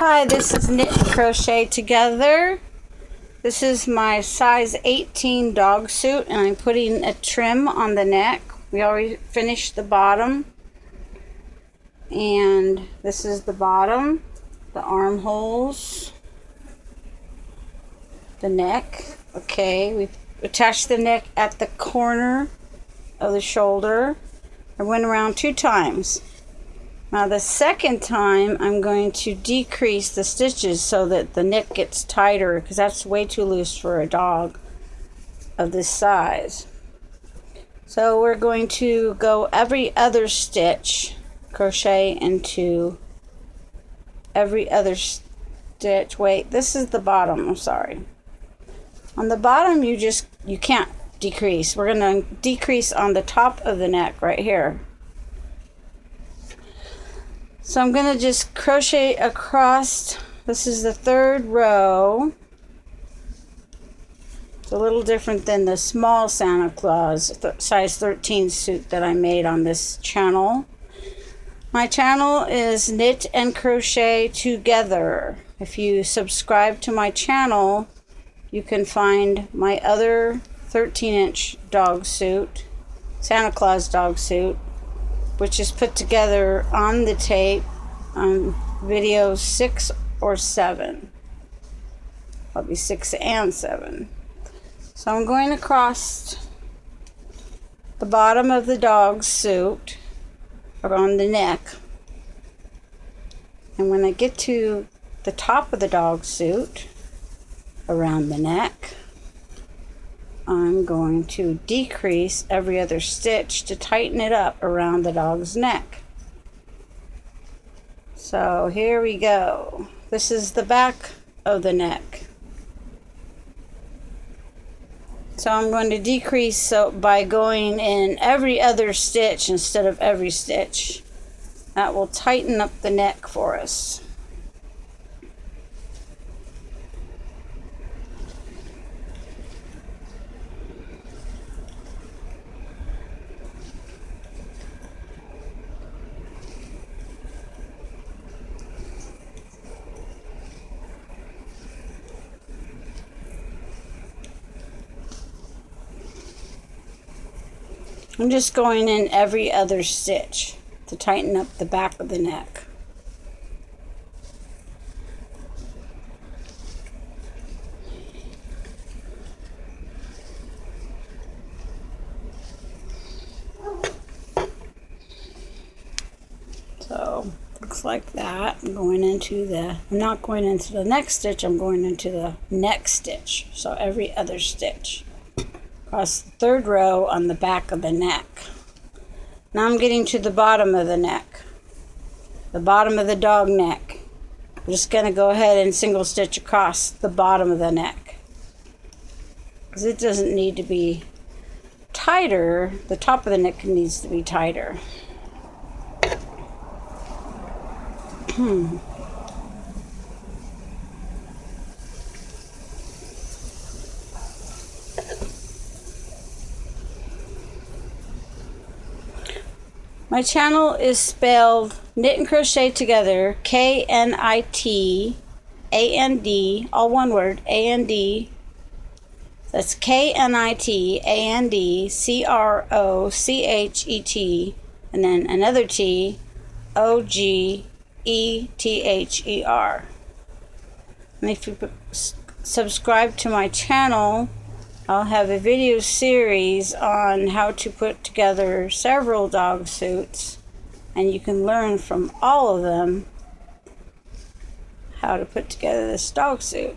Hi, this is Knit and Crochet Together. This is my size 18 dog suit, and I'm putting a trim on the neck. We already finished the bottom, and this is the bottom, the armholes, the neck. Okay, we've attached the neck at the corner of the shoulder. I went around 2 times. Now the second time I'm going to decrease the stitches so that the neck gets tighter, because that's way too loose for a dog of this size. So we're going to go every other stitch, crochet into every other stitch. Wait, this is the bottom, I'm sorry. On the bottom you can't decrease. We're going to decrease on the top of the neck right here. So I'm going to just crochet across. This is the 3rd row. It's a little different than the small Santa Claus size 13 suit that I made on this channel. My channel is Knit and Crochet Together. If you subscribe to my channel, you can find my other 13-inch dog suit, Santa Claus dog suit, which is put together on the tape on video 6 or 7. Probably 6 and 7. So I'm going across the bottom of the dog suit around the neck. And when I get to the top of the dog suit around the neck, I'm going to decrease every other stitch to tighten it up around the dog's neck. So here we go. This is the back of the neck. So I'm going to decrease by going in every other stitch instead of every stitch. That will tighten up the neck for us. I'm just going in every other stitch to tighten up the back of the neck. So, looks like that. I'm not going into the next stitch, I'm going into the next stitch. So every other stitch. Across the 3rd row on the back of the neck. Now I'm getting to the bottom of the neck, the bottom of the dog neck. I'm just going to go ahead and single stitch across the bottom of the neck, because it doesn't need to be tighter. The top of the neck needs to be tighter. My channel is spelled Knit and Crochet Together, K-N-I-T-A-N-D, all one word, A-N-D. That's K-N-I-T-A-N-D-C-R-O-C-H-E-T, and then another T, O-G-E-T-H-E-R. And if you subscribe to my channel, I'll have a video series on how to put together several dog suits, and you can learn from all of them how to put together this dog suit.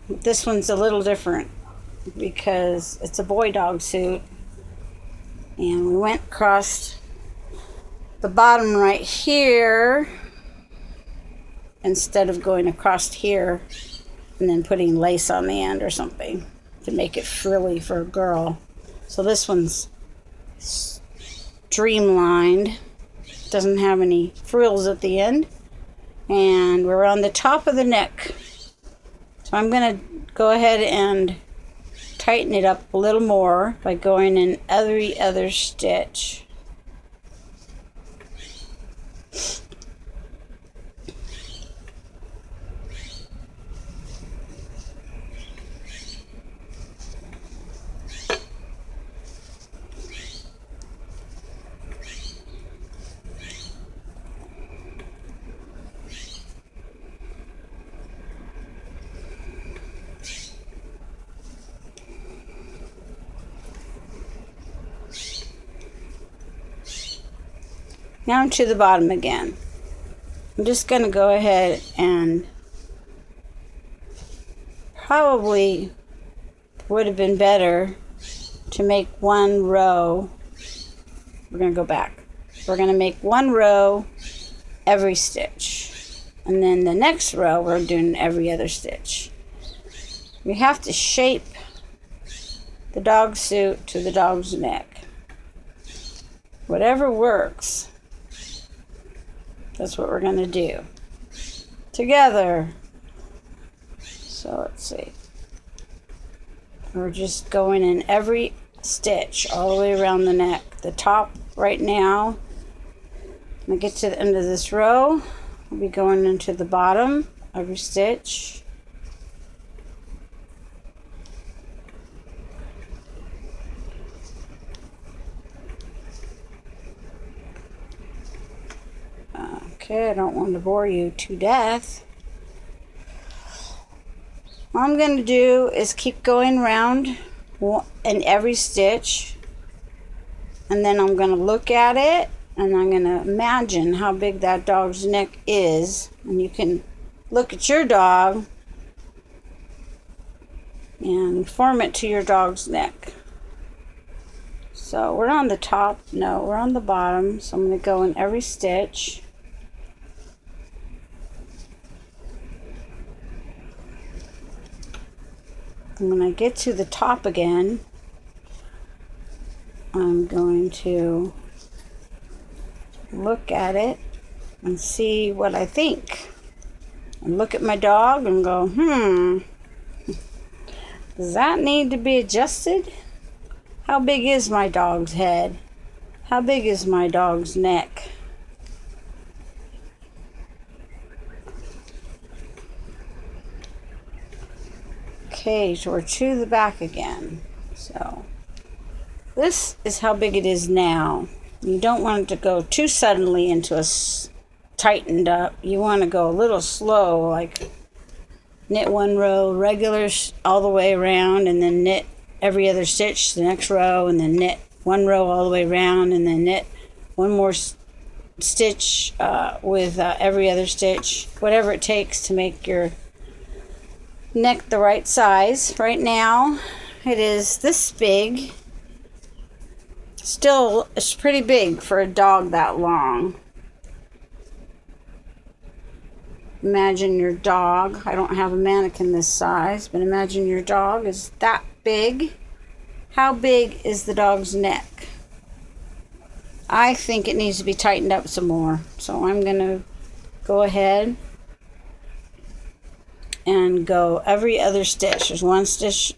This one's a little different because it's a boy dog suit, and we went across the bottom right here instead of going across here and then putting lace on the end or something to make it frilly for a girl. So this one's streamlined, doesn't have any frills at the end, and we're on the top of the neck. So I'm going to go ahead and tighten it up a little more by going in every other stitch. Now I'm to the bottom again. I'm just going to go ahead and probably would have been better to make one row. We're going to go back. We're going to make one row every stitch. And then the next row, we're doing every other stitch. We have to shape the dog suit to the dog's neck. Whatever works, that's what we're going to do together. So let's see. We're just going in every stitch all the way around the neck. The top right now, when I get to the end of this row, I'll be going into the bottom every stitch. Okay, I don't want to bore you to death. All I'm going to do is keep going around in every stitch, and then I'm going to look at it and I'm going to imagine how big that dog's neck is, and you can look at your dog and form it to your dog's neck. So we're on the top. No, we're on the bottom, so I'm going to go in every stitch. And when I get to the top again, I'm going to look at it and see what I think. And look at my dog and go, does that need to be adjusted? How big is my dog's head? How big is my dog's neck? Okay, so we're to the back again. So this is how big it is now. You don't want it to go too suddenly into a tightened up. You want to go a little slow, like knit one row regular all the way around, and then knit every other stitch the next row, and then knit one row all the way around, and then knit one more stitch with every other stitch, whatever it takes to make your neck the right size. Right now it is this big. Still, it's pretty big for a dog that long. Imagine your dog. I don't have a mannequin this size, but imagine your dog is that big. How big is the dog's neck? I think it needs to be tightened up some more. So I'm going to go ahead and go every other stitch. There's one stitch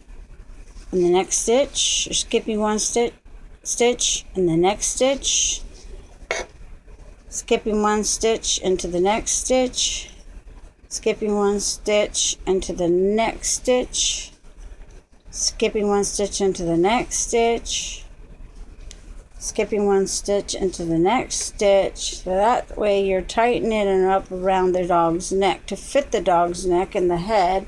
in the next stitch. You're skipping one stitch in the next stitch. Skipping one stitch into the next stitch. Skipping one stitch into the next stitch. Skipping one stitch into the next stitch. Skipping one stitch into the next stitch. So that way you're tightening it up around the dog's neck to fit the dog's neck and the head,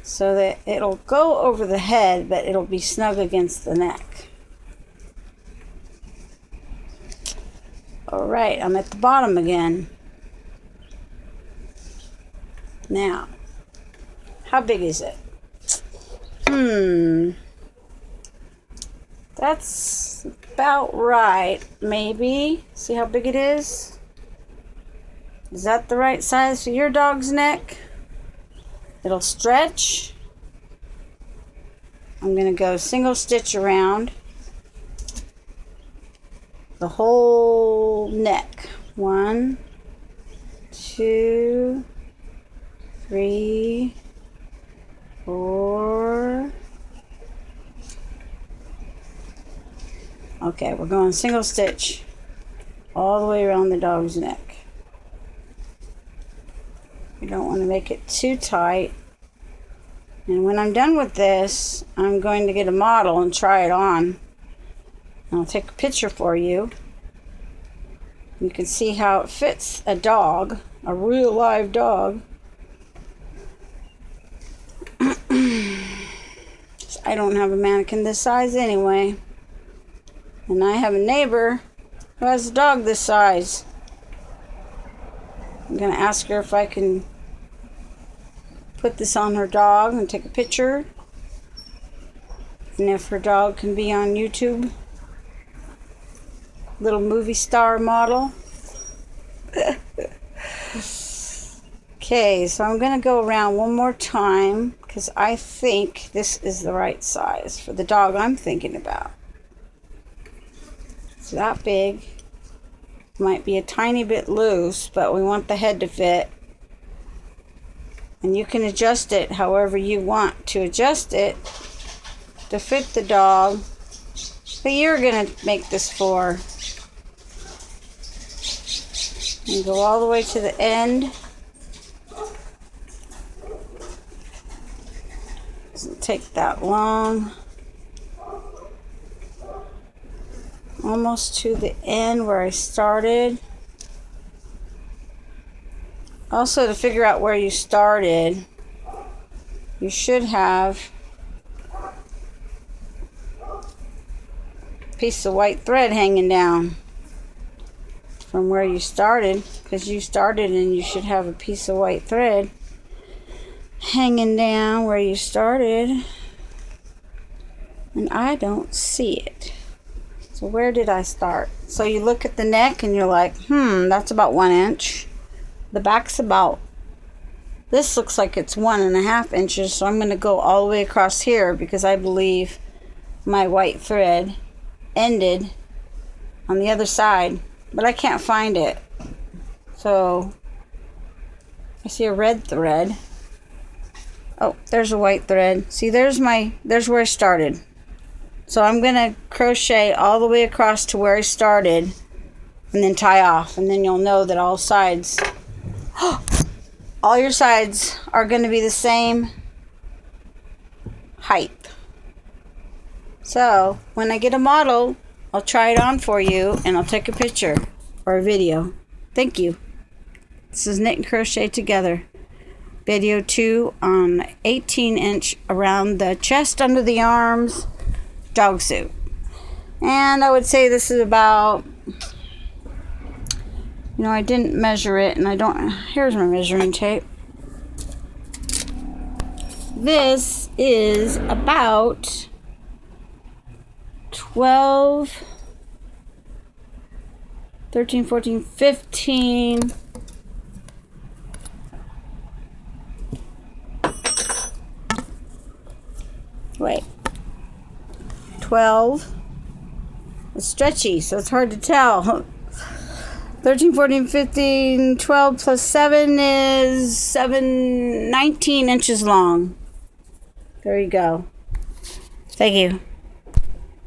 so that it'll go over the head, but it'll be snug against the neck. All right, I'm at the bottom again. Now, how big is it? That's about right, maybe. See how big it is? Is that the right size for your dog's neck? It'll stretch. I'm going to go single stitch around the whole neck. 1, 2, 3, 4. Okay, we're going single stitch all the way around the dog's neck. You don't want to make it too tight. And when I'm done with this, I'm going to get a model and try it on. I'll take a picture for you. You can see how it fits a dog, a real live dog. I don't have a mannequin this size anyway. And I have a neighbor who has a dog this size. I'm going to ask her if I can put this on her dog and take a picture. And if her dog can be on YouTube. Little movie star model. Okay, so I'm going to go around one more time because I think this is the right size for the dog I'm thinking about. It's that big. Might be a tiny bit loose, but we want the head to fit. And you can adjust it however you want to adjust it to fit the dog that you're going to make this for. And go all the way to the end. Doesn't take that long. Almost to the end where I started. Also, to figure out where you started, you should have a piece of white thread hanging down from where you started, because you started and you should have a piece of white thread hanging down where you started, and I don't see it. So where did I start? So you look at the neck and you're like, that's about 1 inch. The back's about, this looks like it's 1.5 inches, so I'm going to go all the way across here because I believe my white thread ended on the other side, but I can't find it. So I see a red thread. Oh, there's a white thread. See, there's where I started. So I'm going to crochet all the way across to where I started and then tie off, and then you'll know that all sides, all your sides are going to be the same height. So when I get a model, I'll try it on for you and I'll take a picture or a video. Thank you. This is Knit and Crochet Together. Video 2 on 18-inch around the chest, under the arms, dog suit. And I would say this is about, I didn't measure it, and here's my measuring tape. This is about 12, 13, 14, 15, wait, 12. It's stretchy, so it's hard to tell. 13, 14, 15, 12 plus 7 is 19 inches long. There you go. Thank you.